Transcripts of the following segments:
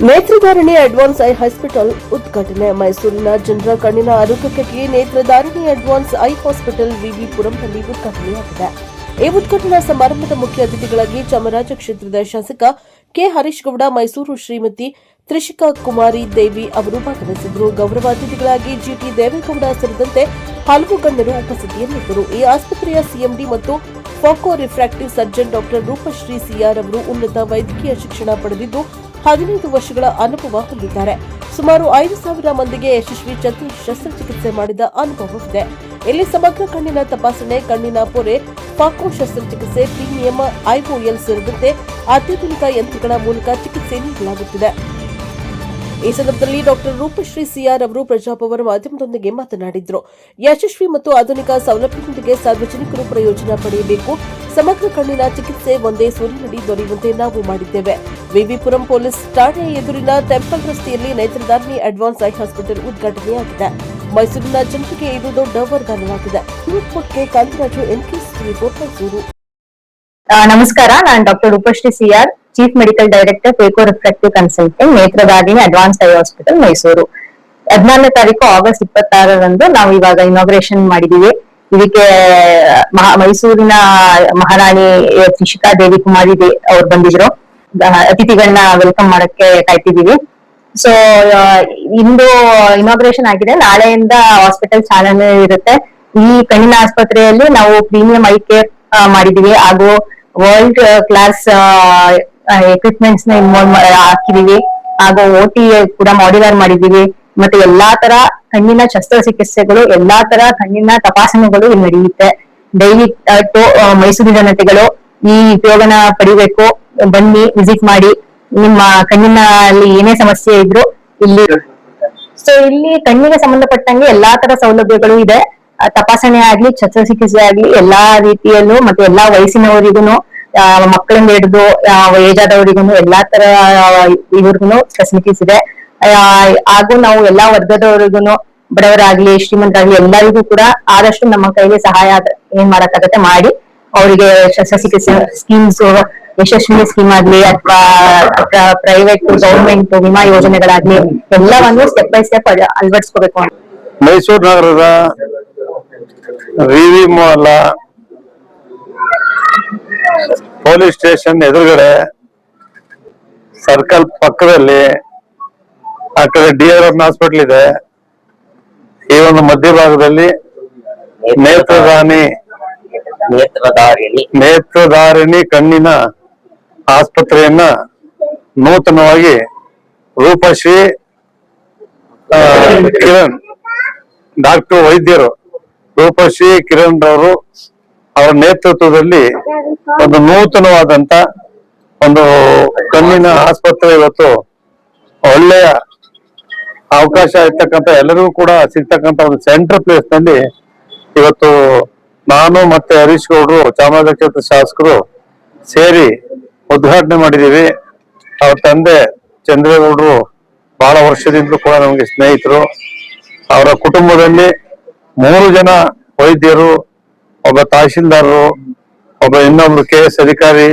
ನೇತ್ರಧಾರಣಿ advance eye hospital ಉದ್ಘಾಟನೆ. ಮೈಸೂರಿನ ಜನರ ಕಣ್ಣಿನ ಆರೋಗ್ಯಕ್ಕಾಗಿ ನೇತ್ರಧಾರಣಿ ಅಡ್ವಾನ್ಸ್ ಐ ಹಾಸ್ಪಿಟಲ್ ವಿವಿಪುರಂನಲ್ಲಿ ಉದ್ಘಾಟನೆಯಾಗಿದೆ. ಈ ಉದ್ಘಾಟನಾ ಸಮಾರಂಭದ ಮುಖ್ಯ ಅತಿಥಿಗಳಾಗಿ ಚಾಮರಾಜ ಕ್ಷೇತ್ರದ ಶಾಸಕ ಕೆ ಹರೀಶ್ ಗೌಡ, ಮೈಸೂರು ಶ್ರೀಮತಿ ತ್ರಿಷಿಕಾ ಕುಮಾರಿ ದೇವಿ ಅವರು ಭಾಗವಹಿಸಿದರು. ಗೌರವ ಅತಿಥಿಗಳಾಗಿ ಜಿಟಿ ದೇವೇಗೌಡ ಸೇರಿದಂತೆ ಹಲವು ಗಣ್ಯರು ಉಪಸ್ಥಿತಿಯಲ್ಲಿದ್ದರು. ಈ ಆಸ್ಪತ್ರೆಯ ಸಿಎಂಡಿ ಮತ್ತು phaco refractive surgeon doctor Roopashree CR ಅವರು ಉನ್ನತ ವೈದ್ಯಕೀಯ ಶಿಕ್ಷಣ ಪಡೆದಿದ್ದು 15 ವರ್ಷಗಳ ಅನುಭವ ಹೊಂದಿದ್ದಾರೆ. ಸುಮಾರು 5,000 ಮಂದಿಗೆ ಯಶಸ್ವಿ ಶಸ್ತ್ರಚಿಕಿತ್ಸೆ ಮಾಡಿದ ಅನುಭವವಿದೆ. ಇಲ್ಲಿ ಸಮಗ್ರ ಕಣ್ಣಿನ ತಪಾಸಣೆ, ಕಣ್ಣಿನ ಪೊರೆ, ಫಾಕೋ ಶಸ್ತ್ರಚಿಕಿತ್ಸೆ, ಪ್ರೀಮಿಯಂ ಐಒಎಲ್ ಸೇರಿದಂತೆ ಅತ್ಯಾಧುನಿಕ ಯಂತ್ರಗಳ ಮೂಲಕ ಚಿಕಿತ್ಸೆ ನೀಡಲಾಗುತ್ತಿದೆ. ಈ ಸಂದರ್ಭದಲ್ಲಿ ಡಾಕ್ಟರ್ ರೂಪಶ್ರೀ ಸಿಆರ್ ಅವರು ಪ್ರಜಾಭವನ ಮಾಧ್ಯಮದೊಂದಿಗೆ ಮಾತನಾಡಿದರು. ಯಶಸ್ವಿ ಮತ್ತು ಆಧುನಿಕ ಸೌಲಭ್ಯದೊಂದಿಗೆ ಸಾರ್ವಜನಿಕರು ಪ್ರಯೋಜನ ಪಡೆಯಬೇಕು. ಸಮಗ್ರ ಕಣ್ಣಿನ ಚಿಕಿತ್ಸೆ ಒಂದೇ ಸೂರಿನಡಿ ದೊರೆಯುವಂತೆ ನಾವು ಮಾಡಿದ್ದೇವೆ. ವಿವಿಪುರಂ ಪೊಲೀಸ್ ಠಾಣೆ ಎದುರಿನ ಟೆಂಪಲ್ ರಸ್ತೆಯಲ್ಲಿ ನೇತ್ರಧಾರಣಿ ಅಡ್ವಾನ್ಸ್ ಐ ಹಾಸ್ಪಿಟಲ್ ಉದ್ಘಾಟನೆಯಾಗಿದೆ. ಮೈಸೂರಿನ ಜನತೆಗೆ ಇದು ದೊಡ್ಡ ವರದಾನವಾಗಿದೆ. Kantharaju, NKS report, Mysuru. ನಮಸ್ಕಾರ, ನಾನು doctor Roopashree CR, chief medical director, phaco refractive consulting, Netradharani advance eye hospital, Mysuru. 14ನೇ ತಾರೀಕು ಆಗಸ್ಟ್ 26ರಂದು ನಾವು ಇವಾಗ ಇನಾಗ್ರೇಷನ್ ಮಾಡಿದೀವಿ. ಇದಕ್ಕೆ ಮೈಸೂರಿನ ಮಹಾರಾಣಿ ತ್ರಿಷಿಕಾ ದೇವಿ ಕುಮಾರಿ ಅವ್ರು ಬಂದಿದ್ರು. ಅತಿಥಿಗಳನ್ನ ವೆಲ್ಕಮ್ ಮಾಡಕ್ಕೆ ಕಾಯ್ತಿದೀವಿ. ಸೊ ಇಂದು ಇನಾಗ್ರೇಷನ್ ಆಗಿದೆ. ನಾಳೆಯಿಂದ ಹಾಸ್ಪಿಟಲ್ ಚಾಲನೆ ಇರುತ್ತೆ. ಈ ಕಣ್ಣಿನ ಆಸ್ಪತ್ರೆಯಲ್ಲಿ ನಾವು ಪ್ರೀಮಿಯಂ ಐ ಕೇರ್ ಮಾಡಿದೀವಿ, ಹಾಗೂ ವರ್ಲ್ಡ್ ಕ್ಲಾಸ್ ಎಕ್ವಿಪ್ಮೆಂಟ್ಸ್ ನ ಇನ್ವಾಲ್ವ್ ಹಾಕಿದೀವಿ, ಹಾಗೂ OT ಕೂಡ ಮಾಡ್ಯುಲರ್ ಮಾಡಿದೀವಿ. ಮತ್ತೆ ಎಲ್ಲಾ ತರ ಕಣ್ಣಿನ ಶಸ್ತ್ರಚಿಕಿತ್ಸೆಗಳು, ಎಲ್ಲಾ ತರ ಕಣ್ಣಿನ ತಪಾಸಣೆಗಳು ಇಲ್ಲಿ ನಡೆಯುತ್ತೆ. ದಯವಿಟ್ಟು ಮೈಸೂರು ಜನತೆಗಳು ಈ ಉಪಯೋಗನ ಪಡಿಬೇಕು. ಬನ್ನಿ, ವಿಸಿಟ್ ಮಾಡಿ. ನಿಮ್ಮ ಕಣ್ಣಿನಲ್ಲಿ ಏನೇ ಸಮಸ್ಯೆ ಇದ್ರು ಇಲ್ಲಿ ಕಣ್ಣಿಗೆ ಸಂಬಂಧಪಟ್ಟಂಗೆ ಎಲ್ಲಾ ತರ ಸೌಲಭ್ಯಗಳು ಇದೆ. ತಪಾಸಣೆ ಆಗ್ಲಿ, ಶಸ್ತ್ರಚಿಕಿತ್ಸೆ ಆಗ್ಲಿ, ಎಲ್ಲಾ ರೀತಿಯಲ್ಲೂ ಮತ್ತೆ ಎಲ್ಲಾ ವಯಸ್ಸಿನವರಿಗೂ, ಮಕ್ಕಳಿಂದ ಹಿಡಿದು ಏಜ್ ಆದವರಿಗೂ ಎಲ್ಲಾ ತರ ಇವ್ರಿಗೂ ಫೆಸಿಲಿಟೀಸ್ ಇದೆ. ಹಾಗೂ ನಾವು ಎಲ್ಲಾ ವರ್ಗದವರಿಗೂ, ಬಡವರಾಗ್ಲಿ ಶ್ರೀಮಂತರಾಗ್ಲಿ ಎಲ್ಲರಿಗೂ ಕೂಡ ಆದಷ್ಟು ನಮ್ಮ ಕೈಲಿ ಸಹಾಯ ಏನ್ ಮಾಡಕ್ಕಾಗತ್ತೆ ಮಾಡಿ ಅವರಿಗೆ ಶಸ್ತ್ರಚಿಕಿತ್ಸೆ ಸ್ಕೀಮ್ಸ್, ಯಶಸ್ವಿನಿ ಸ್ಕೀಮ್ ಆಗ್ಲಿ ಅಥವಾ ಪ್ರೈವೇಟ್ ಗೌರ್ಮೆಂಟ್ ವಿಮಾ ಯೋಜನೆಗಳಾಗ್ಲಿ ಎಲ್ಲವನ್ನು ಸ್ಟೆಪ್ ಬೈ ಸ್ಟೆಪ್ ಅಳವಡಿಸ್ಕೋಬೇಕು. ಮೈಸೂರು ನಗರದ ವಿವಿ ಮಾಲ್ ಪೊಲೀಸ್ ಸ್ಟೇಷನ್ ಎದುರುಗಡೆ ಸರ್ಕಲ್ ಪಕ್ಕದಲ್ಲಿ ಆ ಕಡೆ DRM ಹಾಸ್ಪಿಟಲ್ ಇದೆ. ಈ ಒಂದು ಮಧ್ಯಭಾಗದಲ್ಲಿ ನೇತ್ರಧಾರಿಣಿ ಕಣ್ಣಿನ ಆಸ್ಪತ್ರೆಯನ್ನ ನೂತನವಾಗಿ ರೂಪಶ್ರೀ ಕಿರಣ್, ಡಾಕ್ಟರ್ ವೈದ್ಯರು ರೂಪಶ್ರೀ ಕಿರಣ್ ರವರು ಅವರ ನೇತೃತ್ವದಲ್ಲಿ ಒಂದು ನೂತನವಾದಂತ ಒಂದು ಕಣ್ಣಿನ ಆಸ್ಪತ್ರೆ ಇವತ್ತು ಒಳ್ಳೆಯ ಅವಕಾಶ ಇರ್ತಕ್ಕಂಥ, ಎಲ್ಲರಿಗೂ ಕೂಡ ಸಿಗ್ತಕ್ಕಂಥ ಒಂದು ಸೆಂಟ್ರಲ್ ಪ್ಲೇಸ್ ನಲ್ಲಿ ಇವತ್ತು ನಾನು ಮತ್ತೆ ಹರೀಶ್ ಗೌಡ್ರು, ಚಾಮರಾಜ ಕ್ಷೇತ್ರ ಶಾಸಕರು ಸೇರಿ ಉದ್ಘಾಟನೆ ಮಾಡಿದೀವಿ. ಅವ್ರ ತಂದೆ ಚಂದ್ರೇಗೌಡರು ಬಹಳ ವರ್ಷದಿಂದಲೂ ಕೂಡ ನಮಗೆ ಸ್ನೇಹಿತರು. ಅವರ ಕುಟುಂಬದಲ್ಲಿ 3 ಜನ ವೈದ್ಯರು, ಒಬ್ಬ ತಹಶೀಲ್ದಾರರು, ಒಬ್ಬ ಇನ್ನೊಬ್ರು KS ಅಧಿಕಾರಿ,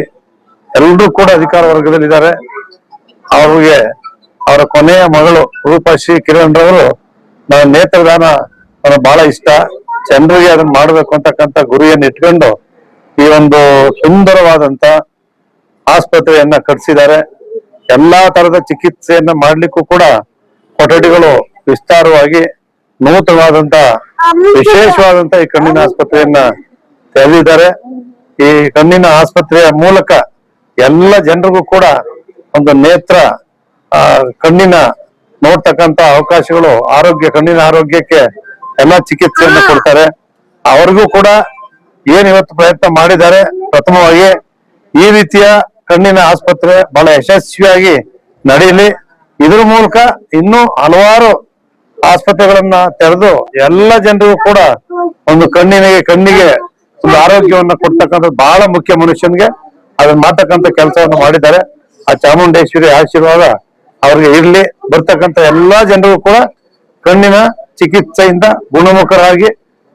ಎಲ್ಲರೂ ಕೂಡ ಅಧಿಕಾರ ವರ್ಗದಲ್ಲಿದ್ದಾರೆ. ಅವ್ರಿಗೆ ಅವರ ಕೊನೆಯ ಮಗಳು ರೂಪಶ್ರೀ ಕಿರಣ್ ರವರು ನೇತ್ರದಾನ ಬಹಳ ಇಷ್ಟ, ಜನರಿಗೆ ಅದನ್ನ ಮಾಡಬೇಕು ಅಂತಕ್ಕಂಥ ಗುರಿಯನ್ನು ಇಟ್ಕೊಂಡು ಈ ಒಂದು ಸುಂದರವಾದಂತ ಆಸ್ಪತ್ರೆಯನ್ನ ಕಟ್ಟಿಸಿದ್ದಾರೆ. ಎಲ್ಲಾ ತರದ ಚಿಕಿತ್ಸೆಯನ್ನ ಮಾಡ್ಲಿಕ್ಕೂ ಕೂಡ ಕೊಠಡಿಗಳು ವಿಸ್ತಾರವಾಗಿ ನೂತನವಾದಂತ ವಿಶೇಷವಾದಂತ ಈ ಕಣ್ಣಿನ ಆಸ್ಪತ್ರೆಯನ್ನ ತೆರೆದಿದ್ದಾರೆ. ಈ ಕಣ್ಣಿನ ಆಸ್ಪತ್ರೆಯ ಮೂಲಕ ಎಲ್ಲ ಜನರಿಗೂ ಕೂಡ ಒಂದು ನೇತ್ರ ಕಣ್ಣಿನ ನೋಡ್ತಕ್ಕಂತ ಅವಕಾಶಗಳು, ಕಣ್ಣಿನ ಆರೋಗ್ಯಕ್ಕೆ ಎಲ್ಲ ಚಿಕಿತ್ಸೆಯನ್ನ ಕೊಡ್ತಾರೆ. ಅವ್ರಿಗೂ ಕೂಡ ಏನ್ ಇವತ್ತು ಪ್ರಯತ್ನ ಮಾಡಿದ್ದಾರೆ, ಪ್ರಥಮವಾಗಿ ಈ ರೀತಿಯ ಕಣ್ಣಿನ ಆಸ್ಪತ್ರೆ ಬಹಳ ಯಶಸ್ವಿಯಾಗಿ ನಡೆಯಲಿ. ಇದ್ರ ಮೂಲಕ ಇನ್ನೂ ಹಲವಾರು ಆಸ್ಪತ್ರೆಗಳನ್ನ ತೆರೆದು ಎಲ್ಲ ಜನರಿಗೂ ಕೂಡ ಒಂದು ಕಣ್ಣಿಗೆ ಒಂದು ಆರೋಗ್ಯವನ್ನ ಕೊಡ್ತಕ್ಕಂಥದ್ದು ಬಹಳ ಮುಖ್ಯ. ಮನುಷ್ಯನ್ಗೆ ಅದನ್ನ ಮಾಡ್ತಕ್ಕಂಥ ಕೆಲಸವನ್ನು ಮಾಡಿದ್ದಾರೆ. ಆ ಚಾಮುಂಡೇಶ್ವರಿ ಆಶೀರ್ವಾದ ಅವ್ರಿಗೆ ಇರ್ಲಿ. ಬರ್ತಕ್ಕಂಥ ಎಲ್ಲಾ ಜನರಿಗೂ ಕೂಡ ಕಣ್ಣಿನ ಚಿಕಿತ್ಸೆಯಿಂದ ಗುಣಮುಖರಾಗಿ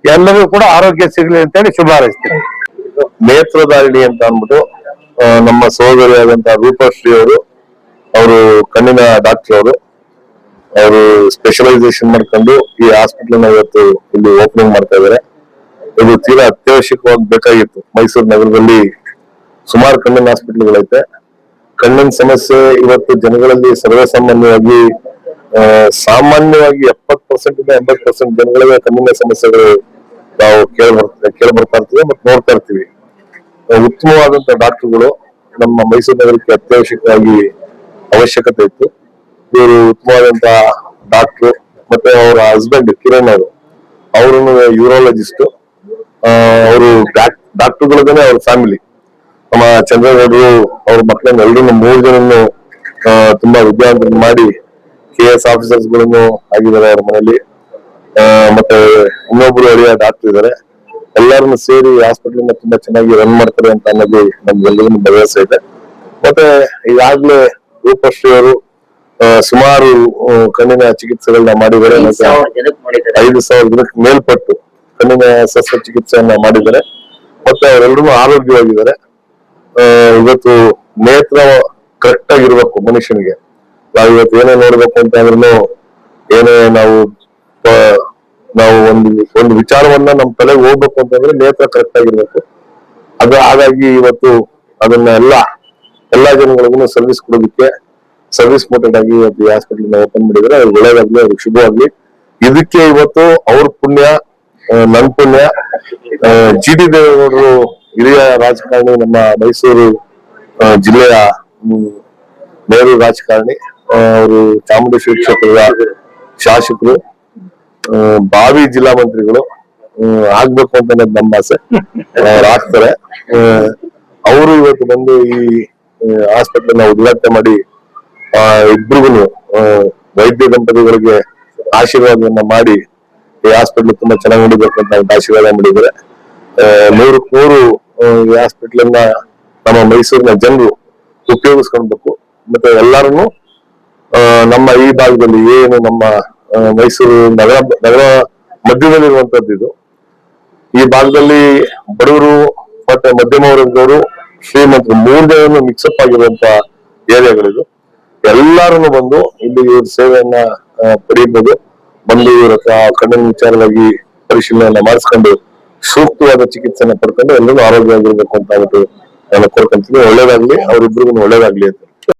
ಎಲ್ಲರಿಗೂ ಕೂಡ ಆರೋಗ್ಯ ಸಿಗ್ಲಿ ಅಂತ ಹೇಳಿ ಶುಭ ಹಾರೈಸ್ತೀನಿ. ನೇತ್ರಧಾರಿಣಿ ಅಂತ ಅಂದ್ಬಿಟ್ಟು ನಮ್ಮ ಸಹೋದರಿಯಾದಂತಹ ರೂಪಶ್ರೀ ಅವರು ಅವರು ಕಣ್ಣಿನ ಡಾಕ್ಟರ್ ಅವರು ಸ್ಪೆಷಲೈಸೇಷನ್ ಮಾಡ್ಕೊಂಡು ಈ ಹಾಸ್ಪಿಟಲ್ ಇವತ್ತು ಇಲ್ಲಿ ಓಪನಿಂಗ್ ಮಾಡ್ತಾ ಇದ್ದಾರೆ. ಇದು ತೀರಾ ಅತ್ಯವಶ್ಯಕವಾಗಿ ಬೇಕಾಗಿತ್ತು. ಮೈಸೂರು ನಗರದಲ್ಲಿ ಸುಮಾರು ಕಣ್ಣಿನ ಹಾಸ್ಪಿಟಲ್ಗಳೈತೆ. ಕಣ್ಣಿನ ಸಮಸ್ಯೆ ಇವತ್ತು ಜನಗಳಲ್ಲಿ ಸರ್ವೇಸಾಮಾನ್ಯವಾಗಿ 70% ಇಂದ 80% ಜನಗಳಿಗೆ ಕಣ್ಣಿನ ಸಮಸ್ಯೆಗಳು ನಾವು ಕೇಳಿ ಬರ್ತಾ ಇರ್ತೀವಿ ಮತ್ತು ನೋಡ್ತಾ ಇರ್ತೀವಿ. ಉತ್ತಮವಾದಂತ ಡಾಕ್ಟರ್ಗಳು ನಮ್ಮ ಮೈಸೂರು ನಗರಕ್ಕೆ ಅತ್ಯವಶ್ಯಕವಾಗಿ ಅವಶ್ಯಕತೆ ಇತ್ತು. ಇವರು ಉತ್ತಮವಾದಂತ ಡಾಕ್ಟರ್ ಮತ್ತೆ ಅವರ ಹಸ್ಬೆಂಡ್ ಕಿರಣ್ ಅವರು ಯೂರಾಲಜಿಸ್ಟ್. ಅವರು ಡಾಕ್ಟರ್ಗಳೇ ಅವ್ರ ಫ್ಯಾಮಿಲಿ. ನಮ್ಮ ಚಂದ್ರಗೌಡರು ಅವ್ರ ಮಕ್ಕಳನ್ನ ಎಲ್ಲರೂ 3 ಜನನ್ನು ತುಂಬಾ ವಿದ್ಯಾವಂತರನ್ನು ಮಾಡಿ KS ಆಫೀಸರ್ಸ್ ಗಳನ್ನು ಆಗಿದ್ದಾರೆ ಅವ್ರ ಮನೆಯಲ್ಲಿ. ಮತ್ತೆ ಇನ್ನೊಬ್ರು ಅಳಿಯ ಡಾಕ್ಟರ್ ಇದ್ದಾರೆ. ಎಲ್ಲರನ್ನು ಸೇರಿ ಹಾಸ್ಪಿಟಲ್ ತುಂಬಾ ಚೆನ್ನಾಗಿ ರನ್ ಮಾಡ್ತಾರೆ ಅಂತ ಅನ್ನೋದು ನಮ್ಗೆಲ್ಲರಿಗೂ ಭರವಸೆ ಇದೆ. ಮತ್ತೆ ಈಗಾಗ್ಲೇ ರೂಪಶ್ರೀ ಅವರು ಸುಮಾರು ಕಣ್ಣಿನ ಚಿಕಿತ್ಸೆಗಳನ್ನ ಮಾಡಿದ್ದಾರೆ. ಮತ್ತೆ 5,000 ಜನಕ್ಕೆ ಮೇಲ್ಪಟ್ಟು ಕಣ್ಣಿನ ಶಸ್ತ್ರಚಿಕಿತ್ಸೆಯನ್ನ ಮಾಡಿದ್ದಾರೆ. ಮತ್ತೆ ಅವರೆಲ್ಲರೂ ಆರೋಗ್ಯವಾಗಿದ್ದಾರೆ. ಇವತ್ತು ನೇತ್ರ ಕರೆಕ್ಟ್ ಆಗಿರ್ಬೇಕು ಮನುಷ್ಯನಿಗೆ. ನಾವು ಇವತ್ತು ಏನೇ ನೋಡ್ಬೇಕು ಅಂತ ಅಂದ್ರೂ ಏನೇ ನಾವು ಒಂದು ವಿಚಾರವನ್ನ ನಮ್ಮ ತಲೆಗೆ ಹೋಗ್ಬೇಕು ಅಂತಂದ್ರೆ ನೇತ್ರ ಕರೆಕ್ಟ್ ಆಗಿರ್ಬೇಕು. ಹಾಗಾಗಿ ಇವತ್ತು ಅದನ್ನ ಎಲ್ಲಾ ಜನಗಳಿಗೂ ಸರ್ವಿಸ್ ಕೊಡೋದಕ್ಕೆ ಸರ್ವಿಸ್ ಮೋಟೆಡ್ ಆಗಿ ಇವತ್ತು ಈ ಹಾಸ್ಪಿಟಲ್ ಓಪನ್ ಮಾಡಿದ್ರೆ ಅವ್ರಿಗೆ ಒಳ್ಳೇದಾಗ್ಲಿ, ಅವ್ರಿಗೆ ಶುಭವಾಗ್ಲಿ. ಇದಕ್ಕೆ ಇವತ್ತು ಅವ್ರ ಪುಣ್ಯ, ನನ್ ಪುಣ್ಯ. GD ದೇವೇಗೌಡರು ಹಿರಿಯ ರಾಜಕಾರಣಿ, ನಮ್ಮ ಮೈಸೂರು ಜಿಲ್ಲೆಯ ಮೇರು ರಾಜಕಾರಣಿ. ಅವರು ಚಾಮುಂಡೇಶ್ವರಿ ಕ್ಷೇತ್ರದ ಶಾಸಕರು, ಭಾವಿ ಜಿಲ್ಲಾ ಮಂತ್ರಿಗಳು ಆಗ್ಬೇಕು ಅಂತ ನಮ್ಮ ಆಸೆ. ಅವ್ರು ಆಗ್ತಾರೆ. ಅವರು ಇವತ್ತು ಬಂದು ಈ ಹಾಸ್ಪಿಟಲ್ ಉದ್ಘಾಟನೆ ಮಾಡಿ ಇಬ್ರಿಗೂ ವೈದ್ಯ ದಂಪತಿಗಳಿಗೆ ಆಶೀರ್ವಾದವನ್ನ ಮಾಡಿ ಈ ಹಾಸ್ಪಿಟಲ್ ತುಂಬಾ ಚೆನ್ನಾಗಿ ನಡಿಬೇಕು ಅಂತ ಆಶೀರ್ವಾದ ಮಾಡಿದ್ದಾರೆ. 100% ಈ ಹಾಸ್ಪಿಟಲ್ ನಮ್ಮ ಮೈಸೂರಿನ ಜನರು ಉಪಯೋಗಿಸ್ಕೊಳ್ಬೇಕು. ಮತ್ತೆ ಎಲ್ಲಾರು ನಮ್ಮ ಈ ಭಾಗದಲ್ಲಿ ಏನು ನಮ್ಮ ಮೈಸೂರು ನಗರ ಮಧ್ಯದಲ್ಲಿರುವಂತದ್ದು ಇದು. ಈ ಭಾಗದಲ್ಲಿ ಬಡವರು ಮತ್ತೆ ಮಧ್ಯಮ ವರ್ಗದವರು, ಶ್ರೀಮಂತರು 3 ಜನರು ಮಿಕ್ಸಪ್ ಆಗಿರುವಂತ ಏರಿಯಾಗಳಿದು. ಎಲ್ಲಾರು ಬಂದು ಇಲ್ಲಿ ಇವ್ರ ಸೇವೆಯನ್ನ ಪಡೆಯಬಹುದು. ಬಂದು ಇವ್ರ ಕಣ್ಣಿನ ವಿಚಾರವಾಗಿ ಪರಿಶೀಲನೆ ಮಾಡಿಸ್ಕೊಂಡು ಸೂಕ್ತವಾದ ಚಿಕಿತ್ಸೆನ ಪಡ್ಕೊಂಡು ಎಲ್ಲರೂ ಆರೋಗ್ಯವಾಗಿರ್ಬೇಕು ಅಂತ ನಾನು ಕೋರ್ಕೊಂತೀನಿ. ಒಳ್ಳೇದಾಗ್ಲಿ, ಅವ್ರಿಬ್ರಿಗೂ ಒಳ್ಳೇದಾಗ್ಲಿ ಅಂತ.